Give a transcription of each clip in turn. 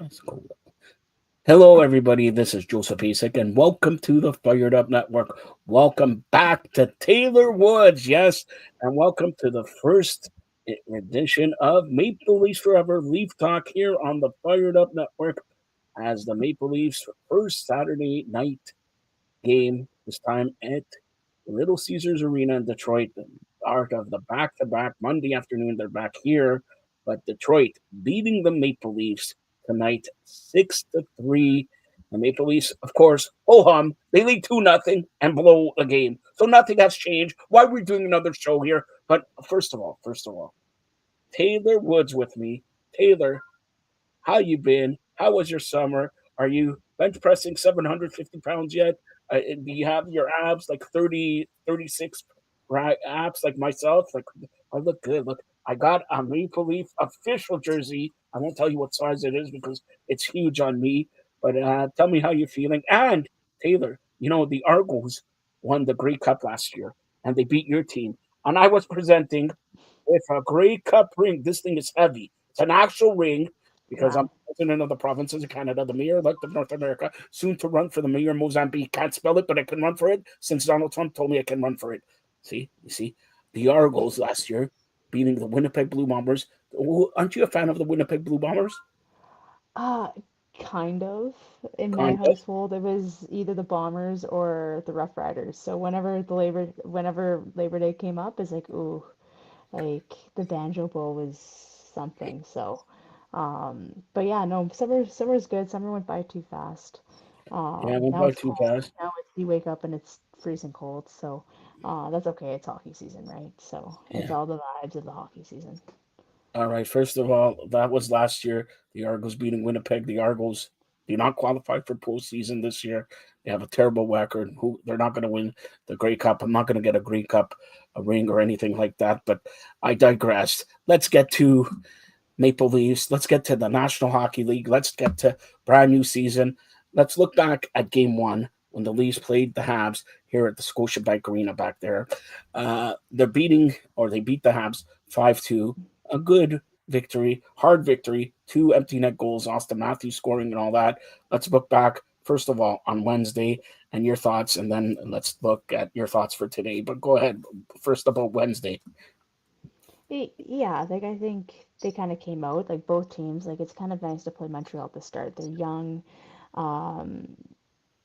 Let's go. Hello, everybody. This is Joseph Asik, and welcome to the Fired Up Network. Welcome back to Taylor Woods, yes, and welcome to the first edition of Maple Leafs Forever Leaf Talk here on the Fired Up Network as the Maple Leafs first Saturday night game, this time at Little Caesars Arena in Detroit. The start of the back-to-back Monday afternoon, they're back here, but Detroit beating the Maple Leafs tonight, 6-3. The Maple Leafs, of course, ho hum. They lead 2-0 and blow a game, so nothing has changed. Why are we doing another show here? But first of all, Taylor Woods with me. Taylor, how you been? How was your summer? Are you bench pressing 750 pounds yet? Do you have your abs like 30, 36 abs like myself? Like, I look good. Look, I got a Maple Leaf official jersey. I won't tell you what size it is because it's huge on me. But tell me how you're feeling. And Taylor, the Argos won the Grey Cup last year and they beat your team. And I was presenting with a Grey Cup ring. This thing is heavy. It's an actual ring because I'm Wow. president of the provinces of Canada, the mayor-elect of North America, soon to run for the mayor of Mozambique. Can't spell it, but I can run for it since Donald Trump told me I can run for it. You see, the Argos last year beating the Winnipeg Blue Bombers. Oh, aren't you a fan of the Winnipeg Blue Bombers? Uh, kind of. In my Kind of. household, it was either the Bombers or the Rough Riders. So whenever Labor Day came up, it's like, ooh, like the Banjo Bowl was something. So, but yeah, no, summer's good. Summer went by too fast. Yeah, I went Now by it's too cold. fast. Now you wake up and it's freezing cold. So, that's okay. It's hockey season, right? So it's Yeah. all the vibes of the hockey season. All right. First of all, that was last year. The Argos beating Winnipeg. The Argos do not qualify for postseason this year. They have a terrible record. Who they're not going to win the Grey Cup. I'm not going to get a Grey Cup, a ring or anything like that. But I digress. Let's get to Maple Leafs. Let's get to the National Hockey League. Let's get to brand new season. Let's look back at Game One when the Leafs played the Habs here at the Scotiabank Arena back there. They beat the Habs 5-2. A good victory, hard victory, two empty net goals, Austin Matthews scoring and all that. Let's look back, first of all, on Wednesday and your thoughts, and then let's look at your thoughts for today. But go ahead, first about Wednesday. Yeah, like I think they kind of came out like both teams. Like it's kind of nice to play Montreal at the start. They're young. Um,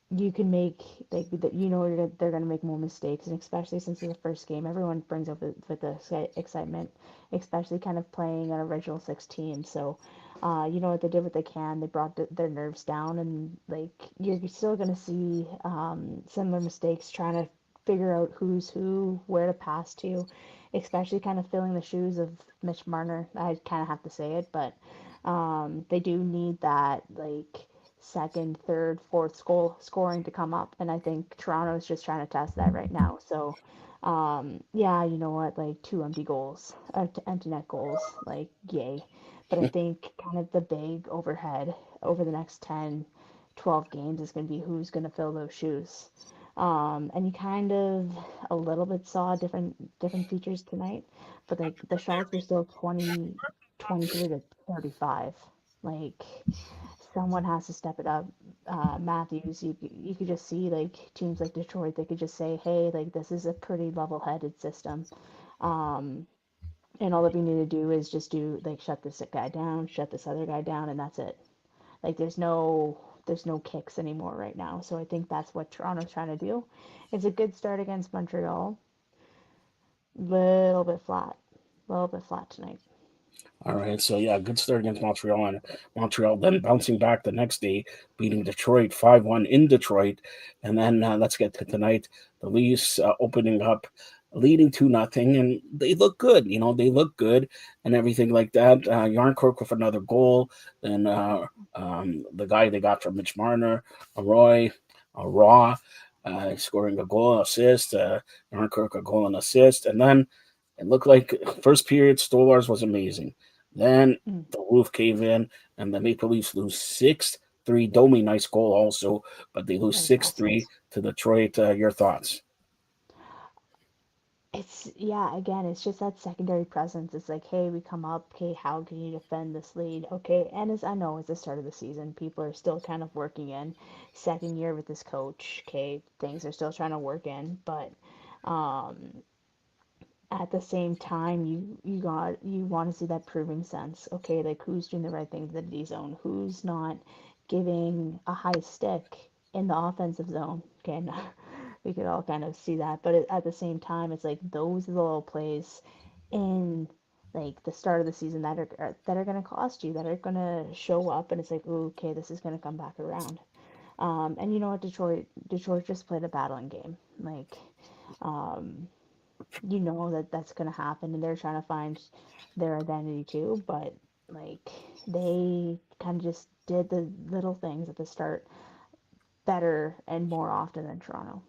you can make like that. They're gonna make more mistakes, and especially since it's the first game, everyone brings up with the excitement, especially kind of playing an original six team. So, they did what they can. They brought their nerves down, and like you're still gonna see similar mistakes trying to figure out who's who, where to pass to, especially kind of filling the shoes of Mitch Marner. I kind of have to say it, but they do need that like second, third, fourth scoring to come up, and I think Toronto is just trying to test that right now. So, yeah, you know what, like two empty goals, empty net goals, like yay. But I think kind of the big overhead over the next 10, 12 games is going to be who's going to fill those shoes. And you kind of a little bit saw different features tonight, but like the shots were still 23 to 35. Like someone has to step it up. Matthews, you could just see like teams like Detroit, they could just say, hey, like this is a pretty level-headed system. Um, and all that we need to do is just do like shut this guy down, shut this other guy down, and that's it. Like there's no kicks anymore right now. So I think that's what Toronto's trying to do. It's a good start against Montreal. Little bit flat. Little bit flat tonight. All right, so yeah, good start against Montreal, and Montreal then bouncing back the next day, beating Detroit 5-1 in Detroit, and then let's get to tonight. The Leafs opening up, leading 2-0, and they look good. They look good and everything like that. Yarncrook with another goal, then the guy they got from Mitch Marner, Roy, Raw, scoring a goal, assist. Yarncrook a goal and assist, and then it looked like first period Stolars was amazing. Then Mm. the roof cave in, and the Maple Leafs lose 6-3. Domi, nice goal also, but they lose That was six awesome. three to Detroit. Your thoughts? It's yeah, again, it's just that secondary presence. It's like, hey, we come up, okay, how can you defend this lead? Okay, and as I know, it's the start of the season, people are still kind of working in second year with this coach. Okay, things are still trying to work in, but um, at the same time, you want to see that proving sense. Okay, like who's doing the right things in the D zone, who's not giving a high stick in the offensive zone. Okay, we could all kind of see that, but at the same time, it's like those are the little plays in like the start of the season that are going to cost you, that are going to show up, and it's like, ooh, okay, this is going to come back around. And you know what, Detroit just played a battling game. Like, um, you know that that's going to happen, and they're trying to find their identity too, but like they kind of just did the little things at the start better and more often than Toronto.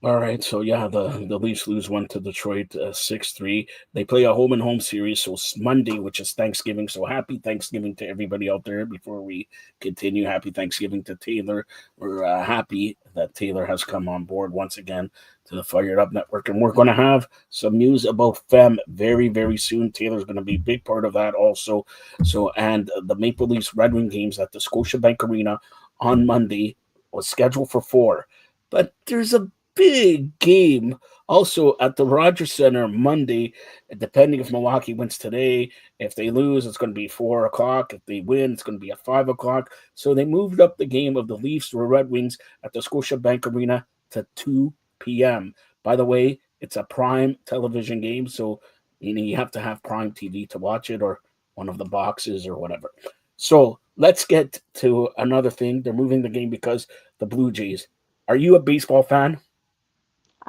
All right, so yeah, the Leafs lose one to Detroit 6-3. They play a home and home series, so it's Monday, which is Thanksgiving. So happy Thanksgiving to everybody out there. Before we continue, happy Thanksgiving to Taylor. We're happy that Taylor has come on board once again to the Fired Up Network, and we're going to have some news about Fem very very soon. Taylor's going to be a big part of that also. So and the Maple Leafs Red Wing games at the Scotiabank Arena on Monday was scheduled for 4, but there's a big game also at the Rogers Center Monday. Depending if Milwaukee wins today, if they lose, it's going to be 4 o'clock. If they win, it's going to be at 5 o'clock. So they moved up the game of the Leafs or Red Wings at the Scotiabank Arena to 2 p.m. By the way, it's a prime television game, so you have to have Prime TV to watch it, or one of the boxes or whatever. So let's get to another thing. They're moving the game because the Blue Jays. Are you a baseball fan?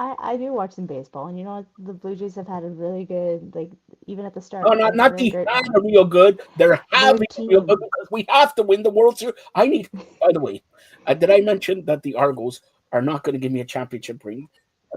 I do watch some baseball, and you know what? The Blue Jays have had a really good, like, even at the No, start, not like a not really the great have run. a real good. They're Their having a real good team, because we have to win the World Series. I need. By the way, did I mention that the Argos are not going to give me a championship ring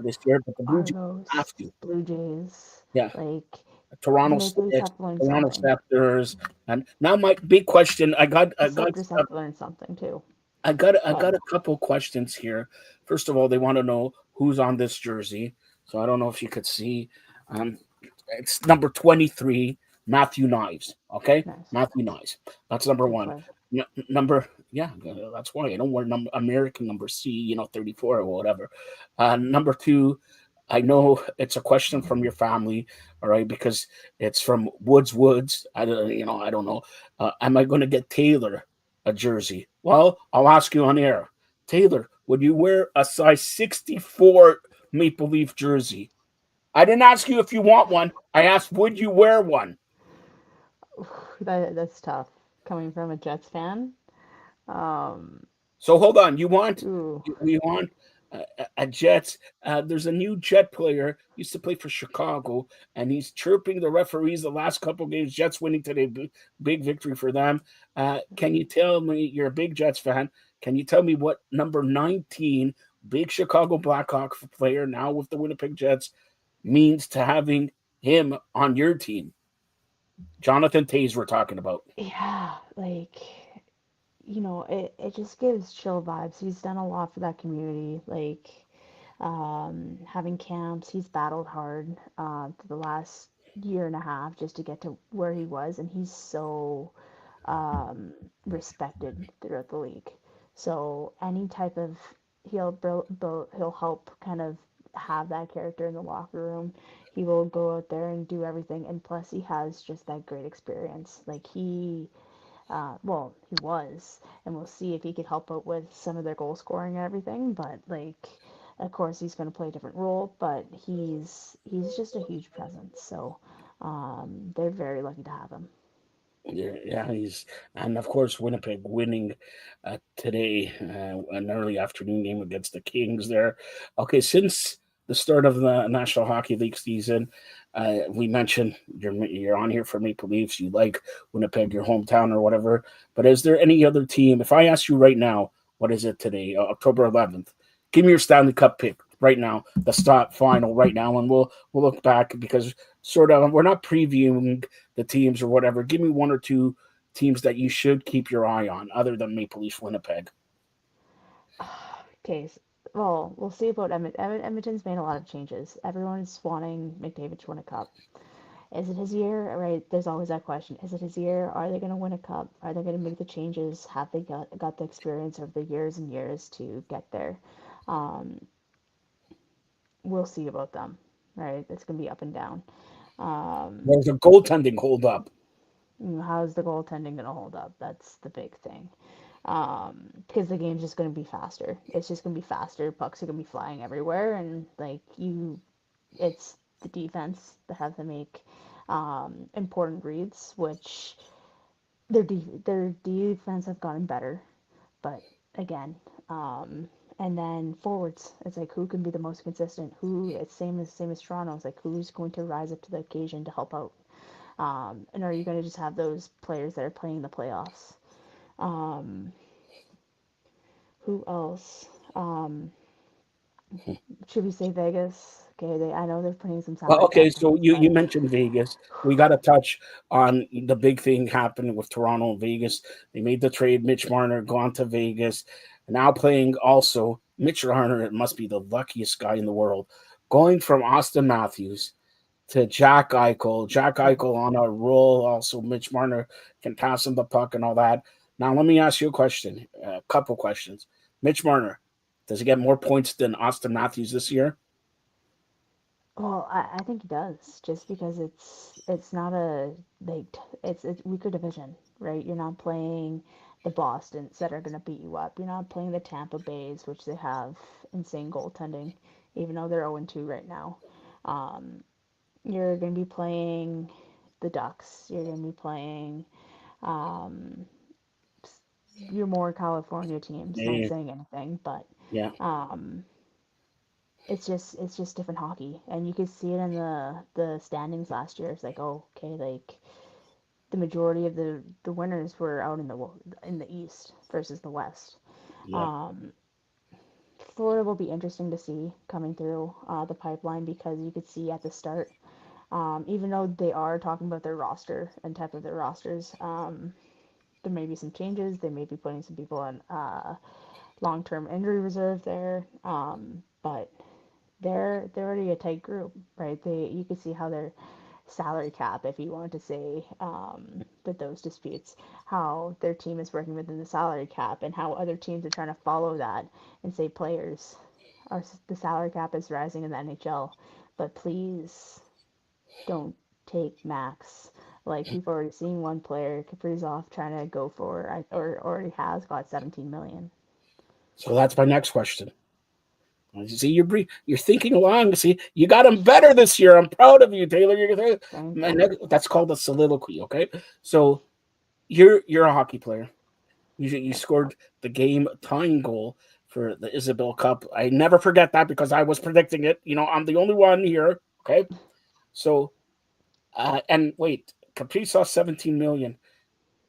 this year, but the Blue Jays have Argos, to. Blue Jays, Yeah, like the Toronto Maple Leafs Six, have to learn Toronto something. Scepters, and now my big question. The Sabres have to learn something too. I But got a couple questions here. First of all, they want to know who's on this jersey. So I don't know if you could see. Um, it's number 23, Matthew Knives. Okay, nice, Matthew Knives. That's number good one. play. Number, yeah, that's why I don't wear number American number C, 34 or whatever. Number two, I know it's a question from your family, all right, because it's from Woods. I don't know. Am I going to get Taylor a jersey? Well, I'll ask you on air. Taylor, would you wear a size 64 Maple Leaf jersey? I didn't ask you if you want one. I asked, would you wear one? That's tough coming from a Jets fan. Um, So hold on. You want ooh, we want a Jets? There's a new Jet player used to play for Chicago, and he's chirping the referees the last couple games. Jets winning today, big victory for them. Can you tell me you're a big Jets fan? Can you tell me what number 19, big Chicago Blackhawk player now with the Winnipeg Jets, means to having him on your team? Jonathan Tays, we're talking about. yeah, like it just gives chill vibes. He's done a lot for that community, like having camps. He's battled hard for the last year and a half just to get to where he was, and he's so um, respected throughout the league. So any type of he'll help kind of have that character in the locker room. He will go out there and do everything, and plus he has just that great experience. Like well, he was, and we'll see if he could help out with some of their goal scoring and everything. But like, of course, he's going to play a different role, but he's just a huge presence. So they're very lucky to have him. Yeah, yeah, he's and of course Winnipeg winning today, an early afternoon game against the Kings. There, okay. Since the start of the National Hockey League season, we mentioned you're on here for Maple Leafs. You like Winnipeg, your hometown or whatever. But is there any other team? If I ask you right now, what is it today, October 11th? Give me your Stanley Cup pick right now, the start final right now, and we'll look back because sort of we're not previewing the teams or whatever. Give me one or two teams that you should keep your eye on other than Maple Leaf Winnipeg. Okay, well, we'll see about Edmonton's made a lot of changes. Everyone's wanting McDavid to win a cup. Is it his year? Right, there's always that question. Is it his year? Are they going to win a cup? Are they going to make the changes? Have they got the experience of the years and years to get there? Um, we'll see about them. Right, it's going to be up and down. Um, There's a goaltending hold up. how's the goaltending going to hold up? That's the big thing. Because the game's just going to be faster. It's just going to be faster. Pucks are going to be flying everywhere, and like it's the defense that have to make important reads, which their defense have gotten better, but again, and then forwards, it's like who can be the most consistent? Who it's same as Toronto. It's like who's going to rise up to the occasion to help out? And are you going to just have those players that are playing the playoffs? Um, who else? Um, should we say Vegas? Okay, I know they're putting some Well, salary okay, cap so things, you but mentioned Vegas. We got to touch on the big thing happening with Toronto and Vegas. They made the trade. Mitch Marner gone to Vegas, now playing also. Mitch Marner must be the luckiest guy in the world, going from Austin Matthews to Jack Eichel. Jack Eichel on a roll. Also, Mitch Marner can pass him the puck and all that. Now, let me ask you a question. A couple questions. Mitch Marner, does he get more points than Austin Matthews this year? well, I think he does, just because it's not a like it's weaker division, right? You're not playing the Bostons that are gonna beat you up. You're not playing the Tampa Bays, which they have insane goaltending, even though they're 0-2 right now. Um, you're gonna be playing the Ducks. You're gonna be playing um, your more California teams. Not Yeah, saying anything, but yeah. um, it's just different hockey, and you could see it in the standings last year. It's like, oh, okay, like the majority of the winners were out in the East versus the West. Yeah. Um, Florida will be interesting to see coming through the pipeline, because you could see at the start, even though they are talking about their roster and type of their rosters, there may be some changes. They may be putting some people on long-term injury reserve there, but they're already a tight group, right? You can see how their salary cap, if you want to say with those disputes, how their team is working within the salary cap, and how other teams are trying to follow that and say players are the salary cap is rising in the NHL, but please don't take max. Like we've already seen one player, Kaprizov, trying to go for, or already has got 17 million. So that's my next question. You see, you're thinking along. See, you got them better this year. I'm proud of you, Taylor. Thank you. That's called a soliloquy. Okay, so you're a hockey player. You scored the game tying goal for the Isabel Cup. I never forget that because I was predicting it. I'm the only one here. Okay, so and wait, Kaprizov 17 million.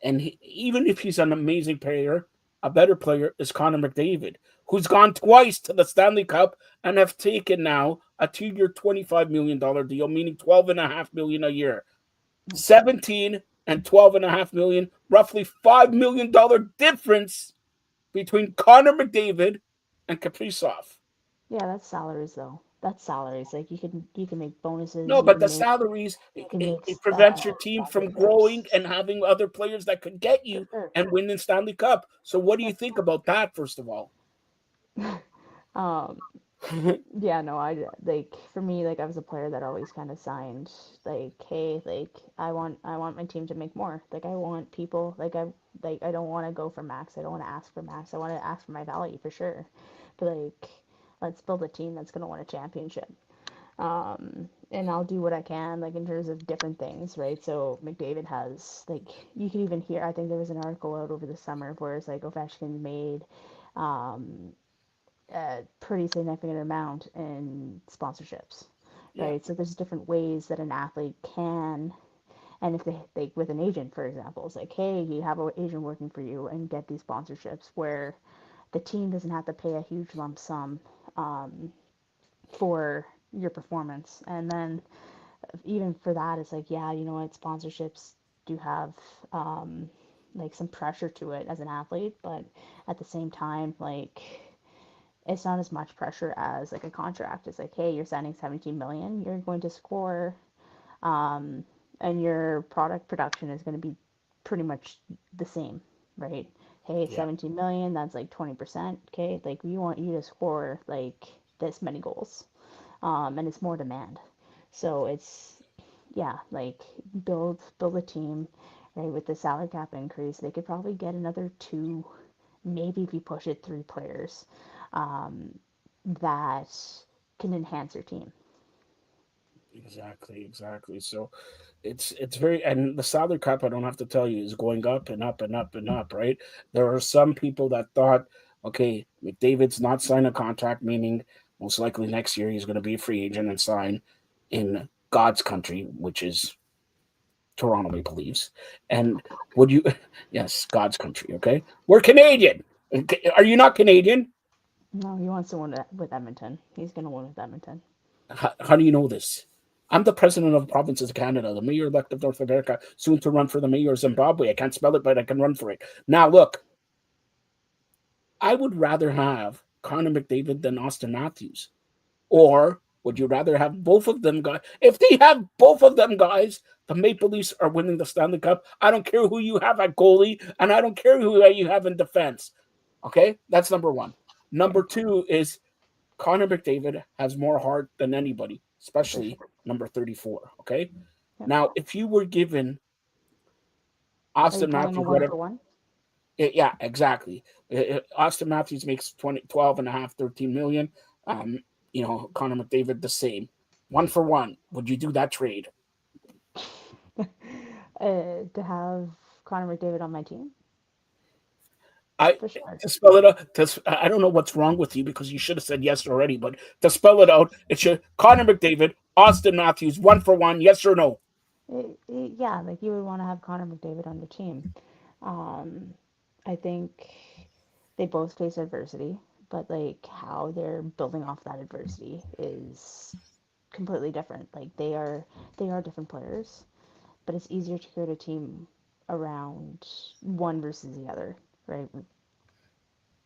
And even if he's an amazing player, a better player is Connor McDavid, who's gone twice to the Stanley Cup and have taken now a 2-year, $25 million deal, meaning 12.5 million a year. 17 and 12.5 million, roughly $5 million difference between Connor McDavid and Kaprizov. Yeah, that's salaries though. That's salaries. Like you can make bonuses. No, You but can the make salaries you can make it prevents your team from growing sponsorships. and having other players that could get For you sure. and win the Stanley Cup. So, what do Yeah. you think about that? First of all, Um. Yeah. No. Like for me, like I was a player that always kind of signed like, hey, like I want my team to make more. Like I want people I don't want to go for max. I don't want to ask for max. I want to ask for my value for sure. But like, let's build a team that's gonna win a championship. And I'll do what I can, like in terms of different things, right? So McDavid has, like, you can even hear. I think there was an article out over the summer where it's like Ovechkin made um, a pretty significant amount in sponsorships, yeah. right? So there's different ways that an athlete can, and if they with an agent, for example, it's like, hey, you have an agent working for you and get these sponsorships where the team doesn't have to pay a huge lump sum for your performance. And then even for that, it's like, yeah, you know what, sponsorships do have like some pressure to it as an athlete, but at the same time, like it's not as much pressure as like a contract. It's like, hey, you're signing 17 million, you're going to score, um, and your product production is going to be pretty much the same, right? Hey, Yeah, 17 million, that's like 20%. Okay, like we want you to score like this many goals, and it's more demand. So it's yeah, like build a team, right? With the salary cap increase, they could probably get another two, maybe if you push it, three players, um, that can enhance your team. exactly. So it's very, and the salary cap, I don't have to tell you, is going up and up and up and up, right? There are some people that thought, okay, McDavid's not sign a contract, meaning most likely next year he's going to be a free agent and sign in God's country, which is Toronto Maple Leafs. And would you, yes, God's country, okay? We're Canadian. Okay, are you not Canadian? No, he wants to win with Edmonton. He's gonna win with Edmonton. How do you know this? I'm the president of the provinces of Canada, the mayor elect of North America, soon to run for the mayor of Zimbabwe. I can't spell it, but I can run for it. Now, look, I would rather have Connor McDavid than Austin Matthews. Or would you rather have both of them guys? If they have both of them guys, the Maple Leafs are winning the Stanley Cup. I don't care who you have at goalie, and I don't care who you have in defense. Okay, that's number one. Okay, Number two is Connor McDavid has more heart than anybody, for especially sure. number 34. Okay. Yep. Now, if you were given Are you Austin calling a Matthews, one whatever, for one? yeah, exactly. Austin Matthews makes 20, 12 and a half, 13 million. Um, Connor McDavid the same. One for one. Would you do that trade? To have Connor McDavid on my team, I for sure. to spell it out. I don't know what's wrong with you because you should have said yes already. But to spell it out, it should Connor McDavid, Austin Matthews, one for one. Yes or no? Yeah, like you would want to have Connor McDavid on your team. Um, I think they both face adversity, but like how they're building off that adversity is completely different. Like they are different players, but it's easier to create a team around one versus the other, right?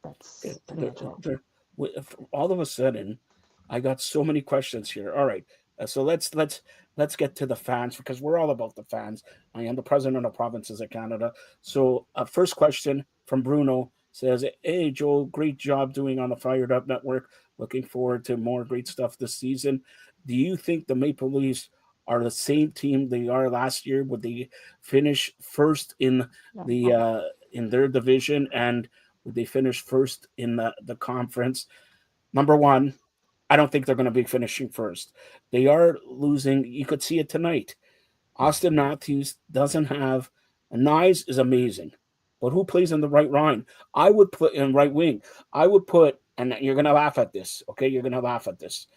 That's pretty much it. All of a sudden, I got so many questions here. All right, so let's get to the fans because we're all about the fans. I am the president of provinces of Canada. So, first question from Bruno says, "Hey Joel, great job doing on the Fired Up Network. Looking forward to more great stuff this season. Do you think the Maple Leafs are the same team they are last year? Would they finish first No, the in their division and would they finish first in the conference? Number one, I don't think they're going to be finishing first. They are losing. You could see it tonight. Austin Matthews doesn't have. Nyes is amazing, but who plays in the right line? I would put in right wing. I would put, and you're going to laugh at this. Okay, you're going to laugh at this.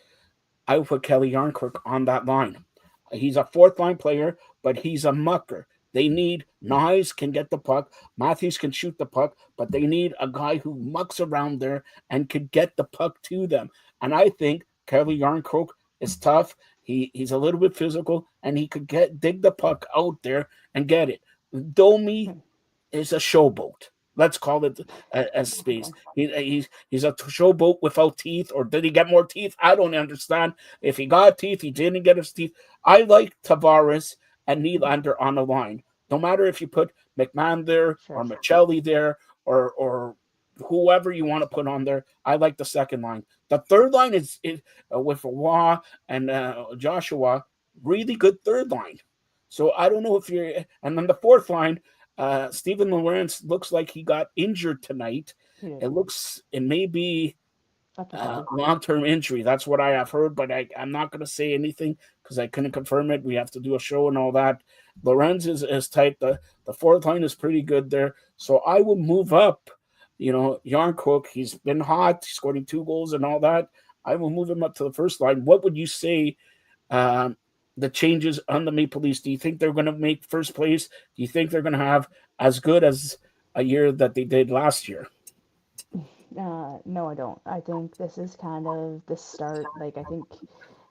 I would put Kelly Yarncrook on that line. He's a fourth line player, but he's a mucker. They need Nyes can get the puck, Matthews can shoot the puck, but they need a guy who mucks around there and could get the puck to them. And I think Kelly Yarncrook is tough. He's a little bit physical, and he could dig the puck out there and get it. Domi is a showboat. Let's call it a space. okay, He's a showboat without teeth, or did he get more teeth? I don't understand. If he got teeth, he didn't get his teeth. I like Tavares and Nylander on the line. No matter if you put McMahon there sure. or Michelli there or whoever you want to put on there. I like the second line. The third line is with Wah and Joshua, really good third line. So I don't know if you're, and then the fourth line, Stephen Lawrence looks like he got injured tonight. He did. It may be Up and down. long-term injury. That's what I have heard, but I'm not going to say anything because I couldn't confirm it. We have to do a show and all that. Lorenz is tight. The fourth line is pretty good there. So I will move up. Yarn Cook, he's been hot, he's scoring 2 goals and all that. I will move him up to the first line. What would you say um, the changes on the Maple Leafs? Do you think they're going to make first place? Do you think they're going to have as good as a year that they did last year? No, I don't. I think this is kind of the start. Like, I think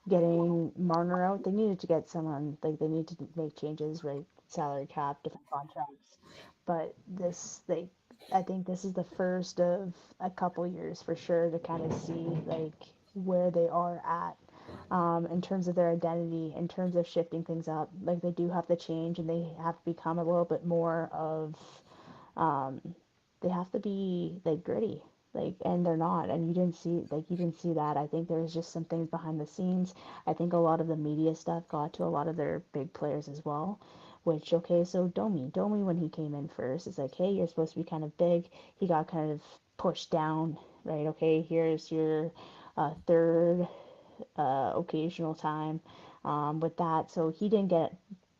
getting Marner out, they needed to get someone, like, they need to make changes, right? Salary cap, different contracts. But this, like, I think this is the first of a couple years for sure to kind of see like where they are at in terms of their identity, in terms of shifting things up. Like they do have to change and they have to become a little bit more of um, they have to be like gritty. Like and they're not, and you didn't see that. I think there's just some things behind the scenes. I think a lot of the media stuff got to a lot of their big players as well. Which okay, so Domi when he came in first, it's like, hey, you're supposed to be kind of big. He got kind of pushed down, right? Okay, here's your third occasional time with that. So he didn't get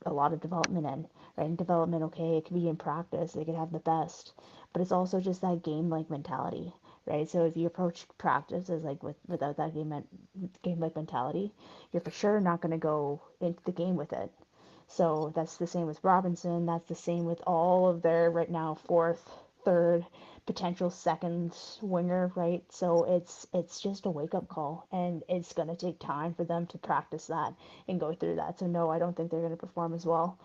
a lot of development in, right? And development, okay, it could be in practice, they could have the best, but it's also just that game like mentality, right? So if you approach practice as like without that game like mentality, you're for sure not going to go into the game with it. So that's the same with Robinson. That's the same with all of their right now fourth, third, potential second winger, right? So it's just a wake up call, and it's gonna take time for them to practice that and go through that. So no, I don't think they're gonna perform as well.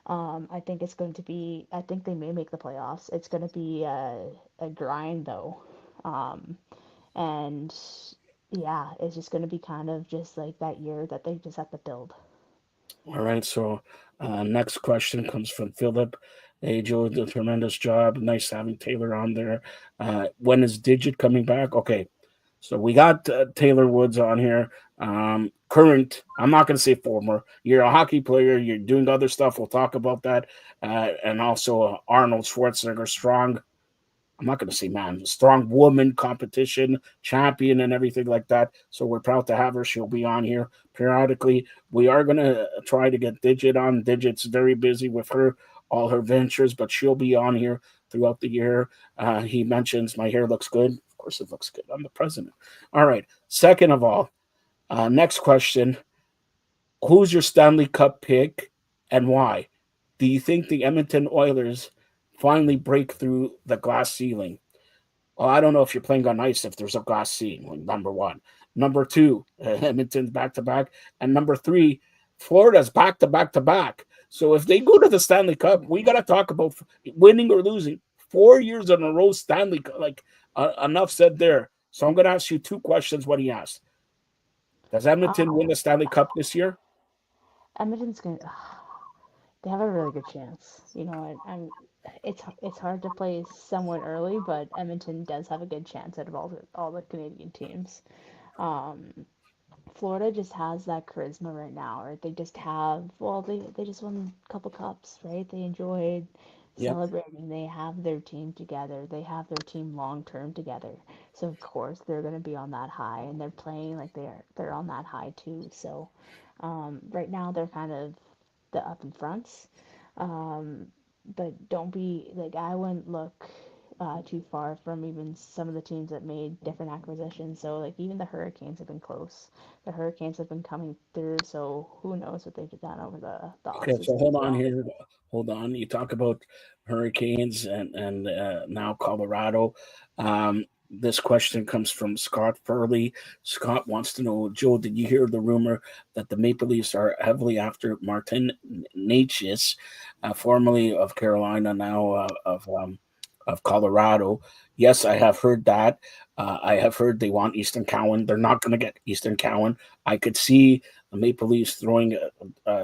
I think it's going to be. I think they may make the playoffs. It's going to be a grind though, and yeah, it's just going to be kind of just like that year that they just have to build. All right, so next question comes from Philip. Hey, Joe did a tremendous job. Nice having Taylor on there. When is Digit coming back? Okay, so we got Taylor Woods on here. Current, I'm not going to say former. You're a hockey player. You're doing other stuff. We'll talk about that. And also Arnold Schwarzenegger, strong. I'm not going to say man, strong woman competition champion and everything like that. So we're proud to have her. She'll be on here periodically. We are going to try to get Digit on. Digit's very busy with all her ventures, but she'll be on here throughout the year. He mentions my hair looks good. Of course, it looks good. I'm the president. All right. Second of all, next question: who's your Stanley Cup pick and why? Do you think the Edmonton Oilers finally break through the glass ceiling? Well, I don't know if you're playing on ice if there's a glass ceiling, number one. Number two, Edmonton's back to back. And number three, Florida's back to back to back. So if they go to the Stanley Cup, we got to talk about winning or losing. 4 years in a row, Stanley Cup. Like, enough said there. So I'm going to ask you two questions. What he asked: does Edmonton win Um, the Stanley Cup this year? Edmonton's gonna. They have a really good chance. You know, it's hard to play someone early, but Edmonton does have a good chance out of all the Canadian teams. Um, Florida just has that charisma right now, or they just have. Well, they just won a couple cups, right? They enjoyed Yep. celebrating. They have their team together. They have their team long term together. So of course they're gonna be on that high, and they're playing like they're on that high too. So right now they're kind of the up in fronts. Um, but don't be like I wouldn't look too far from even some of the teams that made different acquisitions. So like even the Hurricanes have been close. The Hurricanes have been coming through. So who knows what they've done over the off Okay, so season hold as on well. here. Hold on. You talk about hurricanes and now Colorado. This question comes from Scott Furley. Scott wants to know, Joe, did you hear the rumor that the Maple Leafs are heavily after Martin Necas, formerly of Carolina, now of Colorado? Yes, I have heard that. I have heard they want Easton Cowan. They're not going to get Easton Cowan. I could see the Maple Leafs throwing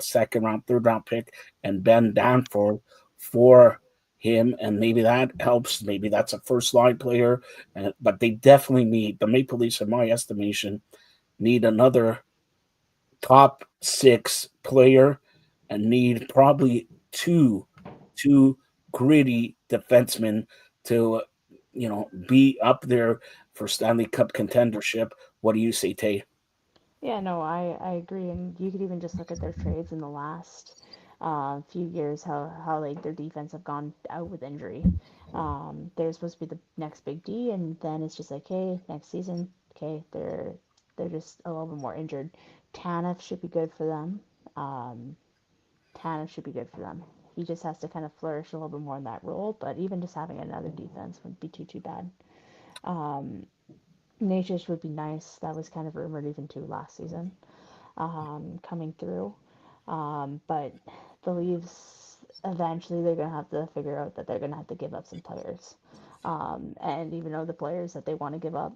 second round, third round pick, and Ben Danforth for him, and maybe that helps. Maybe that's a first line player, but they definitely need the Maple Leafs, in my estimation, need another top six player, and need probably two gritty defensemen to be up there for Stanley Cup contendership. What do you say, Tay? Yeah, no, I agree, and you could even just look at their trades in the last few years, how like their defense have gone out with injury. They're supposed to be the next big D, and then it's just like, hey, next season, okay, they're just a little bit more injured. Tanev should be good for them. Um, Tanev should be good for them. He just has to kind of flourish a little bit more in that role, but even just having another defense wouldn't be too bad. Um, Nature's would be nice. That was kind of rumored even too last season coming through. But the Leafs eventually they're gonna have to figure out that they're gonna have to give up some players. And even though the players that they want to give up,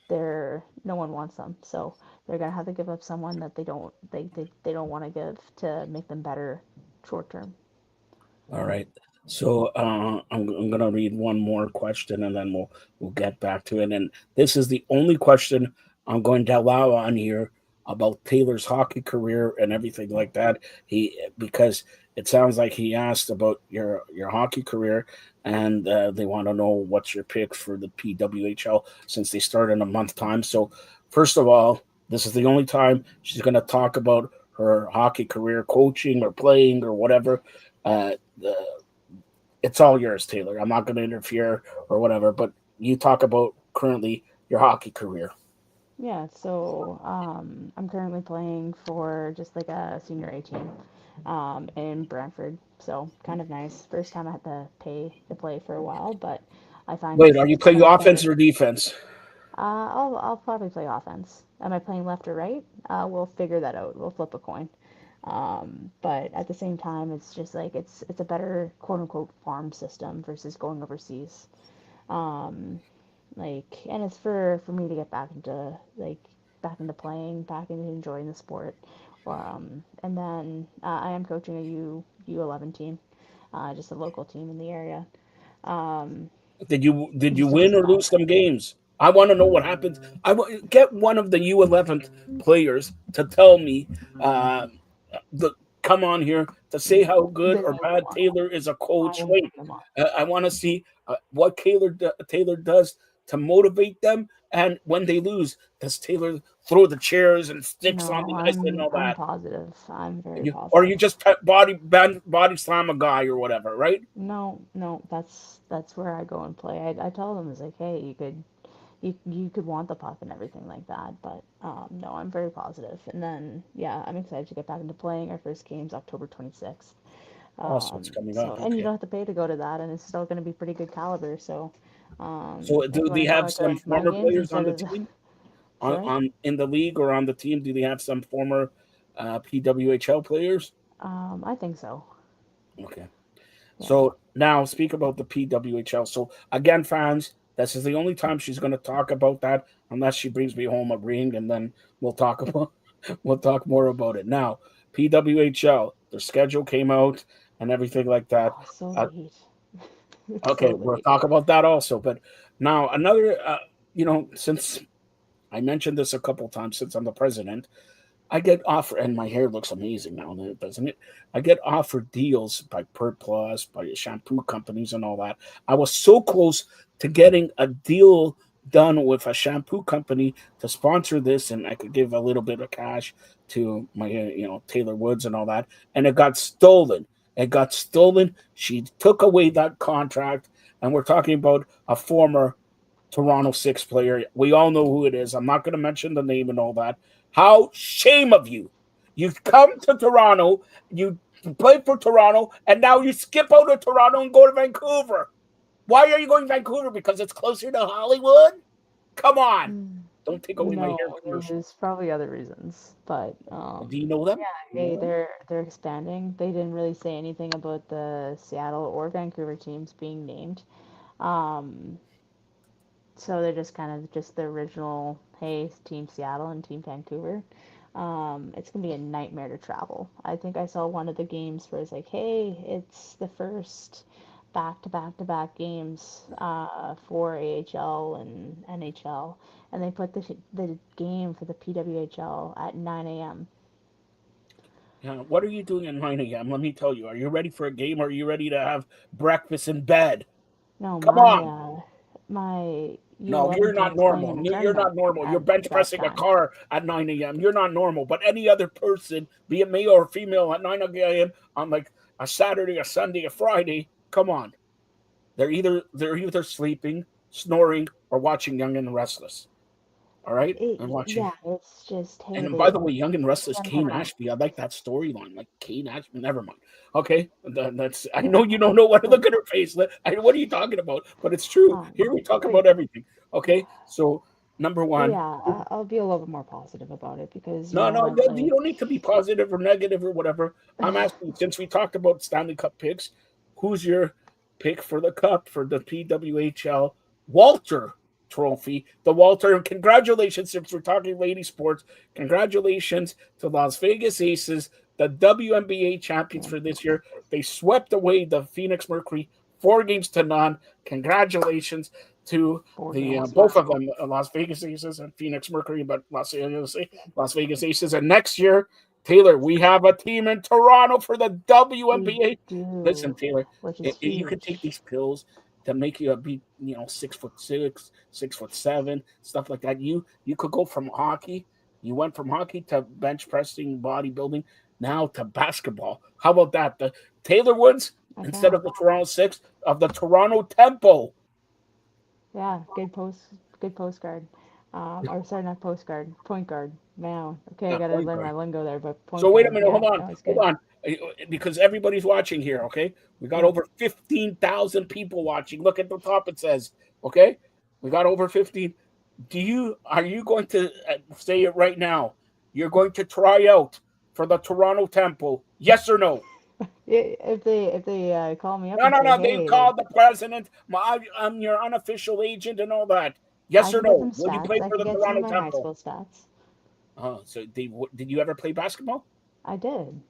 they're no one wants them, so they're gonna have to give up someone that they don't want to give to make them better short term. All right. So I'm gonna read one more question and then we'll get back to it. And this is the only question I'm going to allow on here about Taylor's hockey career and everything like that. He because it sounds like he asked about your hockey career and they want to know what's your pick for the PWHL since they start in a month time. So first of all, this is the only time she's going to talk about her hockey career, coaching or playing or whatever. Uh, it's all yours, Taylor. I'm not going to interfere or whatever, but you talk about currently your hockey career. Yeah, so I'm currently playing for just like a senior A team in Brantford. So kind of nice. First time I had to pay to play for a while, but I find Wait, are you it's playing kind of offense better. or defense? I'll probably play offense. Am I playing left or right? We'll figure that out. We'll flip a coin. But at the same time, it's just like it's a better quote unquote farm system versus going overseas. Um, and it's for me to get back into playing, back into enjoying the sport. And then I am coaching a U11 team, just a local team in the area. Um, Did you just to win keep or up. lose some games? I want to know what happened. Get one of the U11 players to tell me uh, the come on here to say how good The or name them bad on. Taylor is a I coach. will name Wait, them on. I want to see what Taylor does to motivate them, and when they lose, does Taylor throw the chairs and sticks on No, the ice and all I'm that? positive. I'm very Or positive. you just body slam a guy or whatever, right? No, no, that's where I go and play. I tell them it's like, hey, you could want the puck and everything like that, but no, I'm very positive. And then yeah, I'm excited to get back into playing. Our first game's October 26th. Also, it's coming So up. and you Okay. don't have to pay to go to that, and it's still going to be pretty good caliber. So So if do you want they to go have out to some like my former games players on instead the of team? sorry, On in the league or on the team? Do they have some former PWHL players? I think so. Okay. Yeah. So now speak about the PWHL. So again, fans, this is the only time she's going to talk about that, unless she brings me home a ring, and then we'll talk about we'll talk more about it. Now, PWHL, the schedule came out and everything like that. Oh, so Uh, late. It's so okay, we'll late. talk about that also. But now another, since I mentioned this a couple times, since I'm the president, I get offered, and my hair looks amazing now, doesn't it? I get offered deals by Pert Plus, by shampoo companies, and all that. I was so close to getting a deal done with a shampoo company to sponsor this, and I could give a little bit of cash to my, Taylor Woods and all that, and it got stolen. It got stolen. She took away that contract, and we're talking about a former Toronto Six player. We all know who it is. I'm not going to mention the name and all that. How shame of you! You come to Toronto, you play for Toronto, and now you skip out of Toronto and go to Vancouver. Why are you going to Vancouver? Because it's closer to Hollywood? Come on. Mm. Don't take away my hair No, commercial. there's probably other reasons, but Do you know them? yeah, Do you know them? they're expanding. They didn't really say anything about the Seattle or Vancouver teams being named. Um, so they're just kind of just the original, hey, Team Seattle and Team Vancouver. It's gonna be a nightmare to travel. I think I saw one of the games where it's like, hey, it's the first back to back to back games for AHL and NHL, and they put the game for the PWHL at 9 a.m. Yeah. What are you doing at 9 a.m.? Let me tell you. Are you ready for a game? Or are you ready to have breakfast in bed? No, Come on. my No, U11 you're team not is playing normal. in the You're tournament not normal. You're at bench that pressing a time. car at 9 a.m. You're not normal. But any other person, be it male or female, at 9 a.m. on like a Saturday, a Sunday, a Friday, come on. They're either sleeping, snoring, or watching Young and Restless. All right, and watching. Yeah, it's just hey, And by the they way, Young and Restless, them Kane having Ashby. I like that storyline. Like Kane Ashby. Never mind. Okay, that's. I yeah, know you don't know what to but look at her face. What are you talking about? But it's true. Here we talk but about everything. Okay, so number but one. yeah, I'll be a little bit more positive about it because No, no, you like don't need to be positive or negative or whatever. I'm asking, since we talked about Stanley Cup picks, who's your pick for the cup for the PWHL Walter Trophy. The Walter, and congratulations, since we're talking lady sports, congratulations to Las Vegas Aces, the WNBA champions Yeah, for this year. They swept away the Phoenix Mercury 4 games to none. Congratulations to four the games. both of Wow. them, Las Vegas Aces and Phoenix Mercury, but Las Vegas Aces. And next year, Taylor, we have a team in Toronto for the We WNBA. Listen, do, Taylor, which is you could take huge. these pills to make you a be 6'6", 6'7", stuff like that. You could go from hockey. You went from hockey to bench pressing, bodybuilding, now to basketball. How about that? The Taylor Woods I instead can. of the Toronto Six of the Toronto Tempo. Yeah, good postcard. Or sorry, not postcard, point guard. Man, okay, I Yeah, gotta point learn guard. my lingo there, but point So wait a guard, minute, yeah, that was hold good. on, because everybody's watching here. Okay, we got Yeah, over 15,000 people watching. Look at the top; it says, okay, we got over 15. Are you going to say it right now? You're going to try out for the Toronto Temple? Yes or no? if they call me up No, and no, say, no. They hey, like, called the president. I'm your unofficial agent and all that. I Yes or can get no? some Will you stats. play I for can the get some of Toronto my high Temple? school stats. Did you ever play basketball? I did.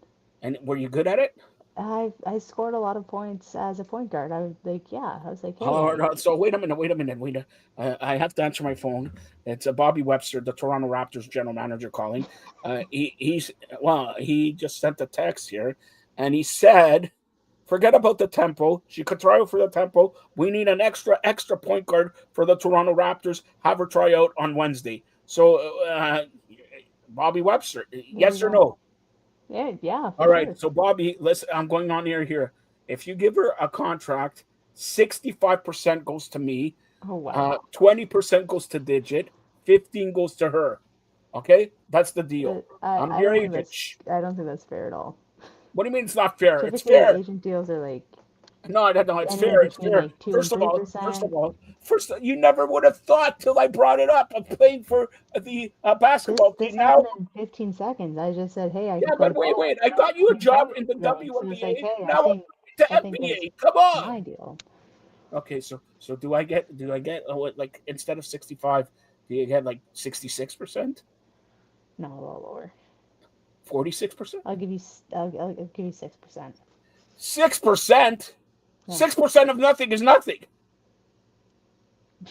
And were you good at it? I scored a lot of points as a point guard. I was like, yeah, I was like, hey, All like, right, so I have to answer my phone. It's Bobby Webster, the Toronto Raptors general manager, calling. He just sent a text here, and he said, "Forget about the tempo. She could try out for the tempo. We need an extra point guard for the Toronto Raptors. Have her try out on Wednesday." So, Bobby Webster, there you yes or go. no? Yeah, yeah, All for right. sure. So Bobby, listen, I'm going on here. If you give her a contract, 65% goes to me, Oh wow. 20% goes to Digit, 15 goes to her. Okay? That's the deal. I'm I your don't think agent. that's Shh. I don't think that's fair at all. What do you mean it's not fair? It's Typically, fair. agent deals are like No, I don't know. It's anywhere fair. It's between fair. like 2 and 3%. You never would have thought till I brought it up of playing for the basketball This team. Now, happened in 15 seconds. I just said, hey, I yeah, can but play wait, both. wait. I got you a Point job guard. in the Like, so it's like, WNBA. hey, Now I'm to I think this NBA. Come on. my deal. Okay, so do I get what, like instead of 65, do you get like 66%? No, a little lower. 46%? I'll give you 6%. 6%? Yeah, 6% of nothing is nothing.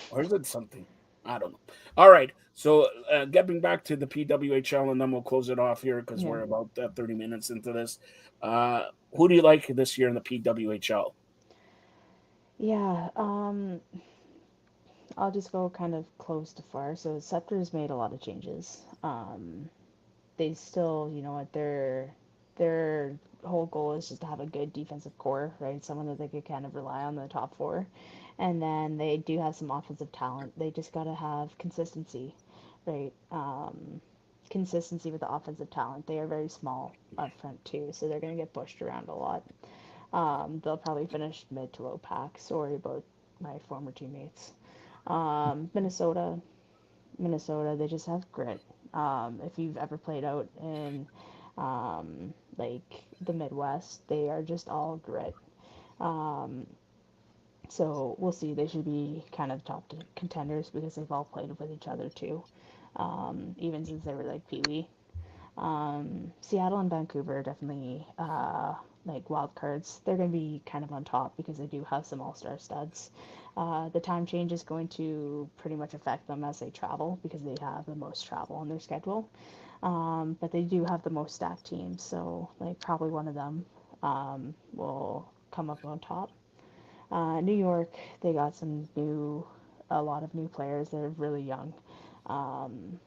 Or is it something? I don't know. All right. So getting back to the PWHL, and then we'll close it off here because yeah, we're about 30 minutes into this. Uh, who do you like this year in the PWHL? yeah. I'll just go kind of close to far. So Scepter's made a lot of changes. They still, you know what, their whole goal is just to have a good defensive core, right? Someone that they could kind of rely on the top four. And then they do have some offensive talent. They just got to have consistency, right? Consistency with the offensive talent. They are very small up front too, so they're going to get pushed around a lot. They'll probably finish mid to low pack. Sorry about my former teammates. Minnesota, they just have grit. If you've ever played out in like the Midwest, they are just all grit. Um, so we'll see. They should be kind of top contenders because they've all played with each other too, even since they were like Pee Wee. Seattle and Vancouver are definitely like wild cards. They're going to be kind of on top because they do have some all-star studs. The time change is going to pretty much affect them as they travel because they have the most travel on their schedule. But they do have the most stacked teams, so like probably one of them will come up on top. New York, they got a lot of new players. They're really young. Um,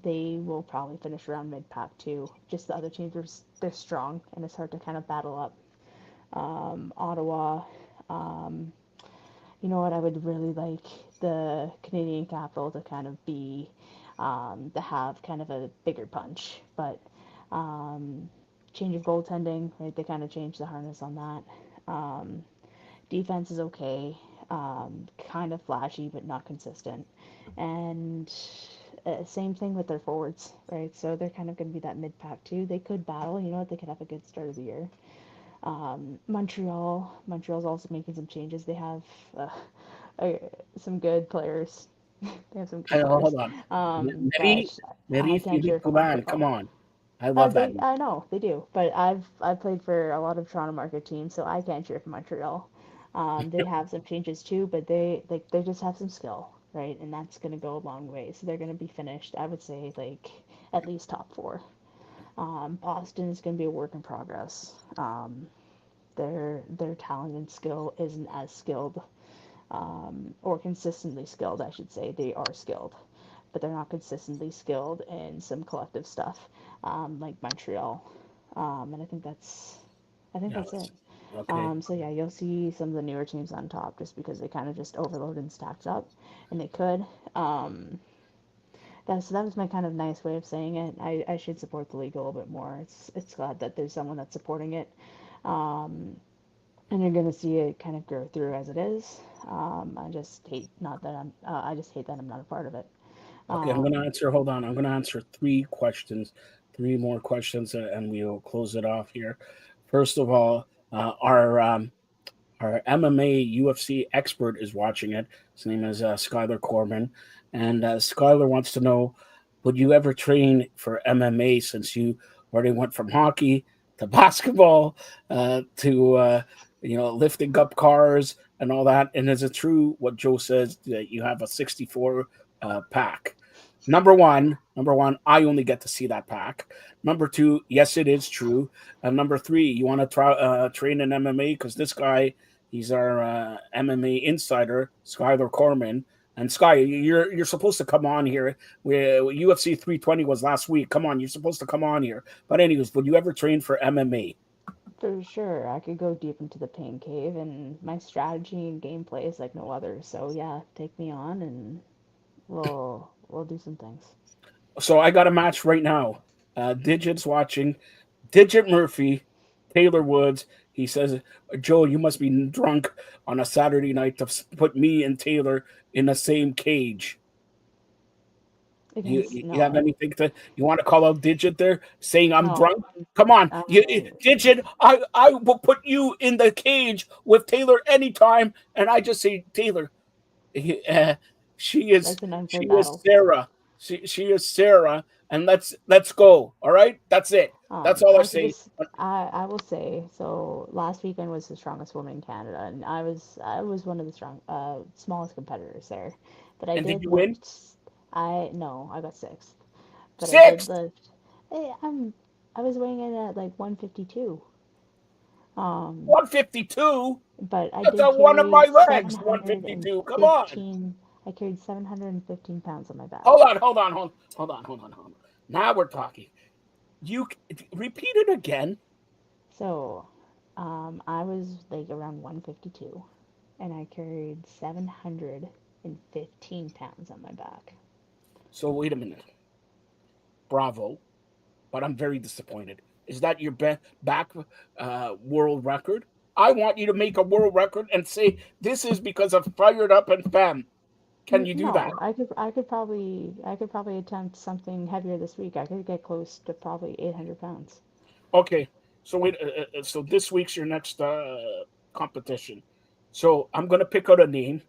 they will probably finish around mid pack too. Just the other teams are they're strong and it's hard to kind of battle up. Ottawa, um, you know what? I would really like the Canadian capital to kind of be to have kind of a bigger punch, but um, change of goaltending, right? They kind of changed the harness on that. Defense is okay, kind of flashy but not consistent, and same thing with their forwards, right? So they're kind of going to be that mid pack too. They could battle, you know, they could have a good start of the year. Montreal's also making some changes. They have uh, uh, some good players. They have some good Hey, players. hold on. But I can't cheer Philippe for Poulin, come Montreal. on. I love that. I know they do, but I've played for a lot of Toronto market teams, so I can't cheer for Montreal. They have some changes too, but they just have some skill, right? And that's gonna go a long way. So they're gonna be finished. I would say like at least top four. Boston is gonna be a work in progress. Their talent and skill isn't as skilled, or consistently skilled, I should say. They are skilled, but they're not consistently skilled in some collective stuff, like Montreal. And I think that's it. Yes. Okay. So yeah, you'll see some of the newer teams on top just because they kind of just overload and stacked up, and they could. Um, that was my kind of nice way of saying it. I should support the league a little bit more. It's glad that there's someone that's supporting it. Um, and you're gonna see it kind of grow through as it is. I just hate that I'm not a part of it. Okay, I'm going to Um, answer. Hold on. I'm going to answer three questions, three more questions, and we'll close it off here. First of all, our MMA UFC expert is watching it. His name is Skylar Corbin. And Skylar wants to know, would you ever train for MMA since you already went from hockey to basketball to lifting up cars and all that? And is it true what Joe says that you have a 64 pack? Number one, I only get to see that pack. Number two, yes, it is true. And number three, you want to train in MMA because this guy, he's our MMA insider, Skylar Corman. And Sky, you're supposed to come on here. UFC 320 was last week. Come on, you're supposed to come on here. But anyways, would you ever train for MMA? for sure, I could go deep into the pain cave, and my strategy and gameplay is like no other. So yeah, take me on, and we'll do some things. So I got a match right now. Digit's watching. Digit Murphy, Taylor Woods. He says, Joe, you must be drunk on a Saturday night to put me and Taylor in the same cage. You, Against you have no, anything to you want to call out Digit there, saying I'm no, drunk? Come on, Digit. I will put you in the cage with Taylor anytime, and I just say Taylor. Uh, she is that's an unfair she is battle. Sarah. She is Sarah, and let's go. All right, that's it. That's all I I could say. just I will say so. Last weekend was the strongest woman in Canada, and I was one of the smallest competitors there. But I And did did you win? lift. I no, I got sixth. But I did Six. lift. Hey, I was weighing in at like 152. Um, 152. but I That's did a one of carry my legs. 152. Come on. 715. I carried 715 pounds on my Hold back. on. Hold on. Hold on. Now we're talking. You repeat it again. So, I was like around 152, and I carried 715 pounds on my back. So wait a minute. Bravo, but I'm very disappointed. Is that your back world record? I want you to make a world record and say this is because of Fired Up and Fam. Can you do that? No, I could probably attempt something heavier this week. I could get close to probably 800 pounds. Okay. So wait. So this week's your next competition. So I'm gonna pick out a name.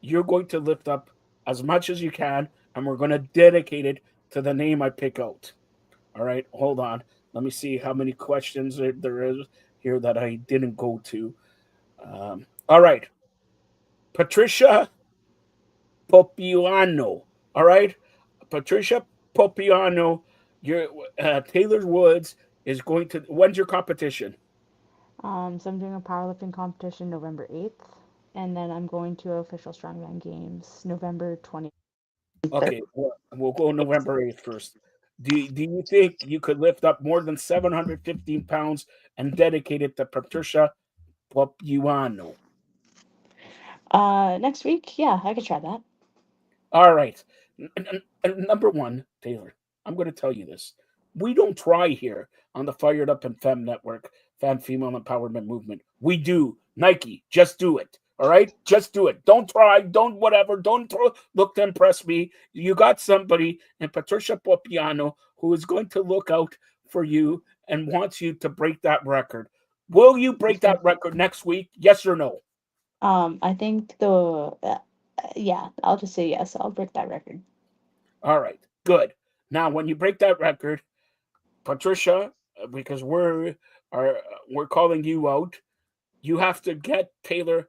You're going to lift up as much as you can, and we're gonna dedicate it to the name I pick out. All right. Hold on. Let me see how many questions there is here that I didn't go to. All right. Patricia Popiano. All right. Patricia Popiano. Your Taylor Woods is going to. When's your competition? So I'm doing a powerlifting competition November 8th, and then I'm going to official strongman games November 23rd. Okay, we'll go November 8th first. Do you think you could lift up more than 715 pounds and dedicate it to Patricia Popiano? Next week, yeah, I could try that. All right. Number one, Taylor, I'm going to tell you this. We don't try here on the Fired Up and Fem Network, Fem Female Empowerment Movement. We do. Nike, just do it. All right? Just do it. Don't try. Don't whatever. Don't look to impress me. You got somebody in Patricia Popiano who is going to look out for you and wants you to break that record. Will you For break sure. that record next week? Yes or no? I think yeah, I'll just say yes. I'll break that record. All right, good. Now, when you break that record, Patricia, because are we're calling you out, you have to get Taylor